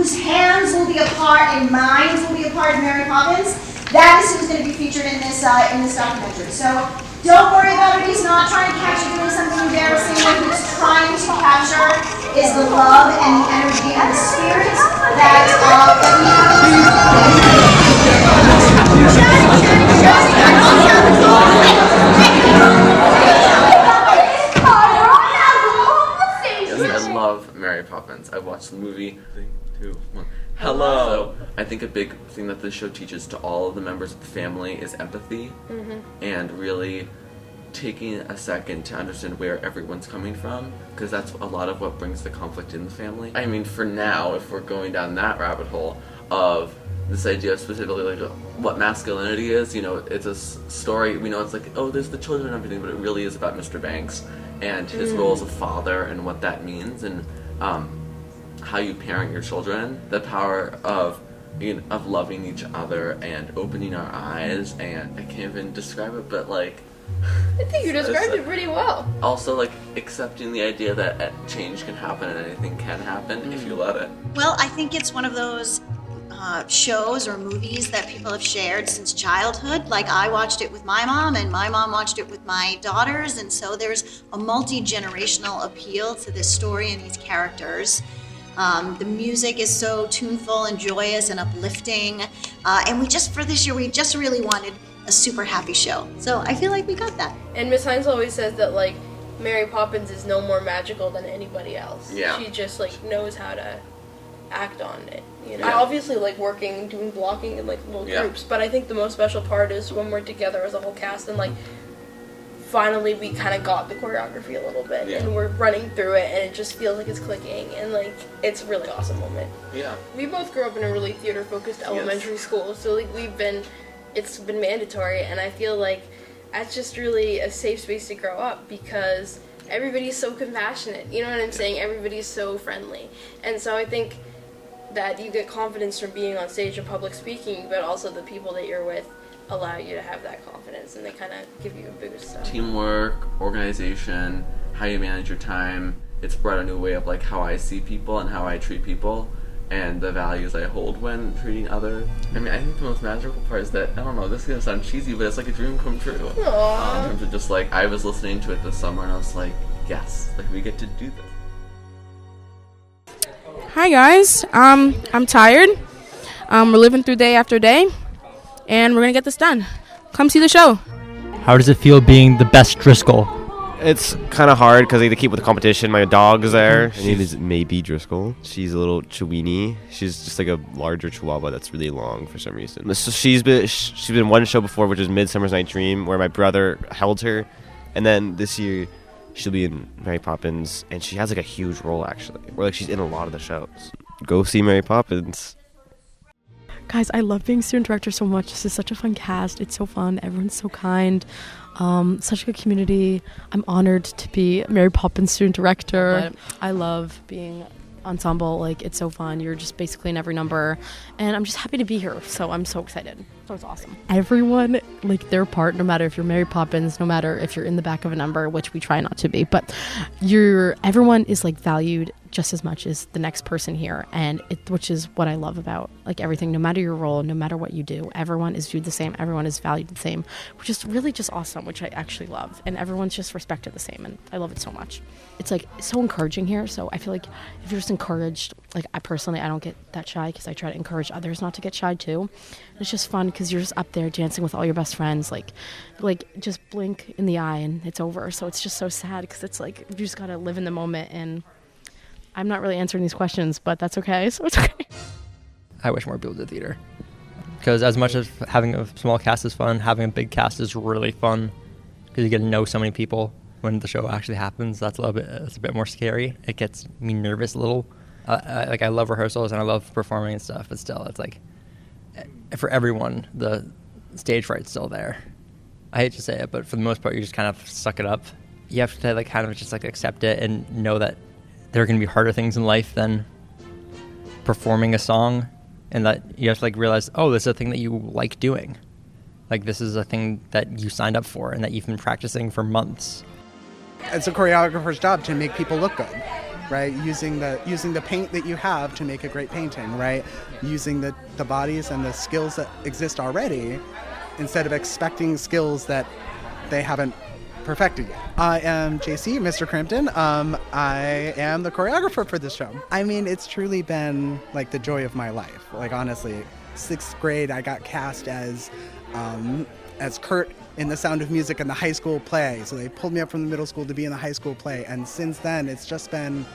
whose hands will be a part and minds will be a part of Mary Poppins, that is who's going to be featured in this documentary. So don't worry about it. He's not trying to catch you doing something embarrassing. What he's trying to capture is the love and the energy and the spirit that we have. I love Mary Poppins. I watched the movie. 3, 2, 1. Hello! I think a big thing that this show teaches to all of the members of the family is empathy, and really taking a second to understand where everyone's coming from, because that's a lot of what brings the conflict in the family. I mean, for now, if we're going down that rabbit hole of this idea of specifically like what masculinity is, you know, it's a story, we know it's like, oh, there's the children and everything, but it really is about Mr. Banks and his role as a father and what that means, and how you parent your children, the power of loving each other and opening our eyes, and I can't even describe it, but like I think you described it pretty well. Also, like, accepting the idea that change can happen and anything can happen if you let it. Well, I think it's one of those shows or movies that people have shared since childhood. Like, I watched it with my mom, and my mom watched it with my daughters, and so there's a multi-generational appeal to this story and these characters. The music is so tuneful and joyous and uplifting, and for this year, we just really wanted a super happy show. So I feel like we got that. And Miss Hines always says that, like, Mary Poppins is no more magical than anybody else. Yeah. She just, like, knows how to act on it, you know? Yeah. I obviously like working, doing blocking in, like, little groups, but I think the most special part is when we're together as a whole cast and, like, finally we kind of got the choreography a little bit, and we're running through it, and it just feels like it's clicking, and, like, it's a really awesome moment. Yeah. We both grew up in a really theater-focused elementary school, so, like, it's been mandatory, and I feel like that's just really a safe space to grow up because everybody's so compassionate, you know what I'm saying? Everybody's so friendly. And so I think that you get confidence from being on stage and public speaking, but also the people that you're with allow you to have that confidence, and they kind of give you a bigger stuff. Teamwork, organization, how you manage your time. It's brought a new way of like how I see people and how I treat people, and the values I hold when treating others. I mean, I think the most magical part is that, I don't know, this is gonna sound cheesy, but it's like a dream come true. In terms of just like, I was listening to it this summer and I was like, yes, like we get to do this. Hi guys, I'm tired. We're living through day after day, and we're gonna get this done. Come see the show. How does it feel being the best Driscoll? It's kind of hard because I need to keep with the competition. My dog's there. Her name is Maybe Driscoll. She's a little Chiweenie. She's just like a larger Chihuahua that's really long for some reason. So she's been one show before, which is Midsummer's Night Dream, where my brother held her, and then this year she'll be in Mary Poppins, and she has like a huge role actually. Where like she's in a lot of the shows. Go see Mary Poppins. Guys, I love being student director so much. This is such a fun cast. It's so fun. Everyone's so kind. Such a good community. I'm honored to be Mary Poppins student director. But I love being ensemble. Like, it's so fun. You're just basically in every number. And I'm just happy to be here. So I'm so excited. So it's awesome. Everyone, like, their part, no matter if you're Mary Poppins, no matter if you're in the back of a number, which we try not to be, but everyone is, like, valued just as much as the next person here, and which is what I love about like everything. No matter your role, no matter what you do, everyone is viewed the same, everyone is valued the same, which is really just awesome, which I actually love, and everyone's just respected the same, and I love it so much. It's like so encouraging here, so I feel like if you're just encouraged, like I personally, I don't get that shy because I try to encourage others not to get shy too. And it's just fun because you're just up there dancing with all your best friends, like just blink in the eye and it's over. So it's just so sad because it's like you just gotta live in the moment, and I'm not really answering these questions, but that's okay, so it's okay. I wish more people did theater. Because as much as having a small cast is fun, having a big cast is really fun. Because you get to know so many people when the show actually happens. It's a bit more scary. It gets me nervous a little. I love rehearsals and I love performing and stuff, but still, it's like, for everyone, the stage fright's still there. I hate to say it, but for the most part, you just kind of suck it up. You have to like kind of just like accept it and know that there are going to be harder things in life than performing a song, and that you have to like realize, oh, this is a thing that you like doing. Like, this is a thing that you signed up for and that you've been practicing for months. It's a choreographer's job to make people look good. right? Using the paint that you have to make a great painting, right? Using the bodies and the skills that exist already instead of expecting skills that they haven't perfected yet. I am JC, Mr. Crampton. I am the choreographer for this show. I mean, it's truly been like the joy of my life. Like honestly, 6th grade, I got cast as Kurt in The Sound of Music in the high school play. So they pulled me up from the middle school to be in the high school play. And since then, it's just been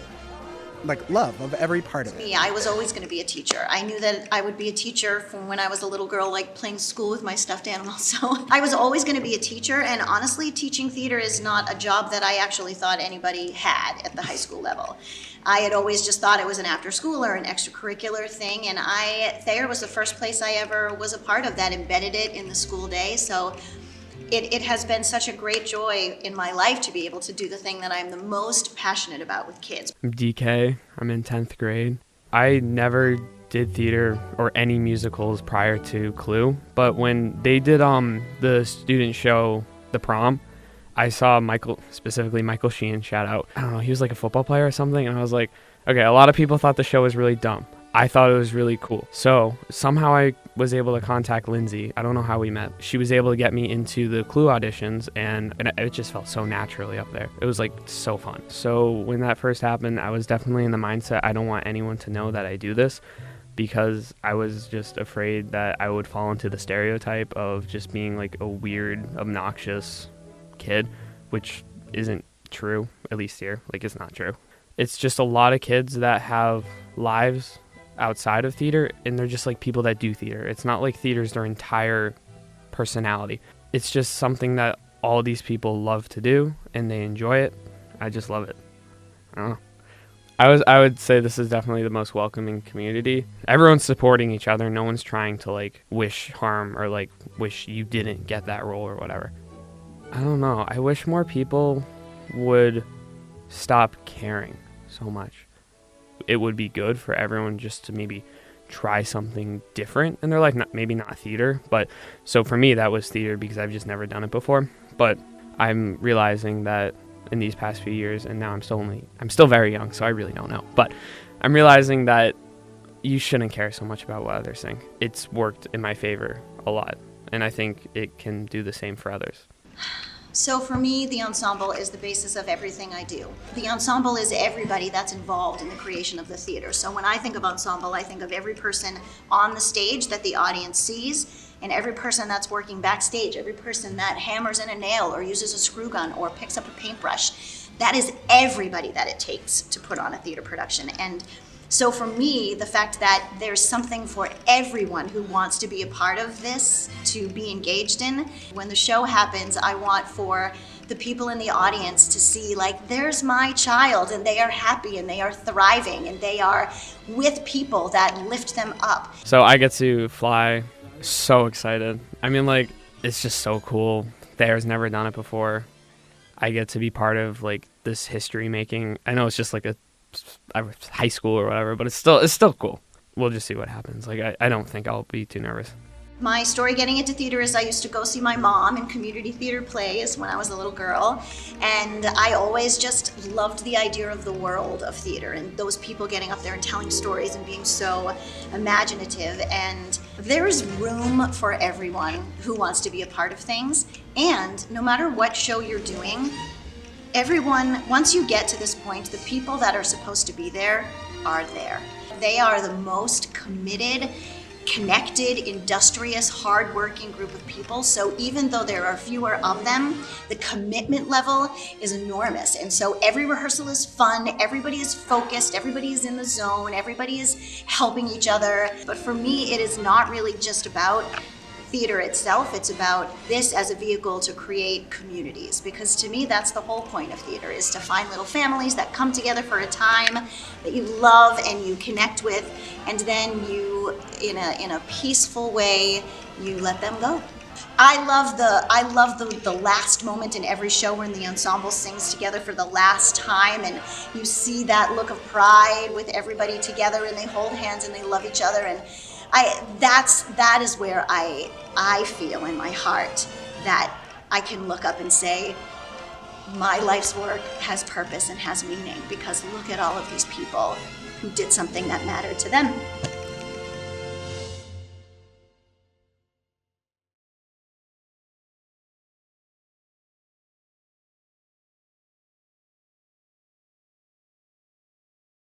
like love of every part of it. I was always going to be a teacher. I knew that I would be a teacher from when I was a little girl, like playing school with my stuffed animals. So I was always going to be a teacher. And honestly, teaching theater is not a job that I actually thought anybody had at the high school level. I had always just thought it was an after school or an extracurricular thing. And Thayer was the first place I ever was a part of that embedded it in the school day. So it has been such a great joy in my life to be able to do the thing that I'm the most passionate about with kids. I'm DK. I'm in 10th grade. I never did theater or any musicals prior to Clue, but when they did the student show, The Prom, I saw specifically Michael Sheen, shout out. I don't know, he was like a football player or something, and I was like, okay, a lot of people thought the show was really dumb. I thought it was really cool. So somehow I was able to contact Lindsay. I don't know how we met. She was able to get me into the Clue auditions, and it just felt so naturally up there. It was like so fun. So when that first happened, I was definitely in the mindset, I don't want anyone to know that I do this, because I was just afraid that I would fall into the stereotype of just being like a weird, obnoxious kid, which isn't true, at least here. Like, it's not true. It's just a lot of kids that have lives outside of theater, and they're just like people that do theater. It's not like theater's their entire personality. It's just something that all these people love to do, and they enjoy it. I just love it. I don't know. I would say this is definitely the most welcoming community. Everyone's supporting each other. No one's trying to like wish harm or like wish you didn't get that role or whatever. I don't know. I wish more people would stop caring so much. It would be good for everyone just to maybe try something different in their life. Maybe not theater, but so for me that was theater because I've just never done it before. But I'm realizing that in these past few years, and now I'm still very young, so I really don't know. But I'm realizing that you shouldn't care so much about what others think. It's worked in my favor a lot, and I think it can do the same for others. So for me, the ensemble is the basis of everything I do. The ensemble is everybody that's involved in the creation of the theater. So when I think of ensemble, I think of every person on the stage that the audience sees, and every person that's working backstage, every person that hammers in a nail or uses a screw gun or picks up a paintbrush. That is everybody that it takes to put on a theater production. And so for me, the fact that there's something for everyone who wants to be a part of this to be engaged in, when the show happens, I want for the people in the audience to see, like, there's my child, and they are happy, and they are thriving, and they are with people that lift them up. So I get to fly, so excited. I mean, like, it's just so cool. Thayer's never done it before. I get to be part of, like, this history making. I know it's just like a high school or whatever, but it's still cool. We'll just see what happens. Like, I don't think I'll be too nervous. My story getting into theater is I used to go see my mom in community theater plays when I was a little girl, and I always just loved the idea of the world of theater and those people getting up there and telling stories and being so imaginative. And there is room for everyone who wants to be a part of things, and no matter what show you're doing, everyone, once you get to this point, the people that are supposed to be there are there. They are the most committed, connected, industrious, hardworking group of people. So even though there are fewer of them, the commitment level is enormous. And so every rehearsal is fun, everybody is focused, everybody is in the zone, everybody is helping each other. But for me, it is not really just about theater itself, it's about this as a vehicle to create communities, because to me that's the whole point of theater, is to find little families that come together for a time that you love and you connect with, and then you, in a peaceful way, you let them go. I love the last moment in every show when the ensemble sings together for the last time, and you see that look of pride with everybody together, and they hold hands and they love each other, and that is where I feel in my heart that I can look up and say, my life's work has purpose and has meaning, because look at all of these people who did something that mattered to them.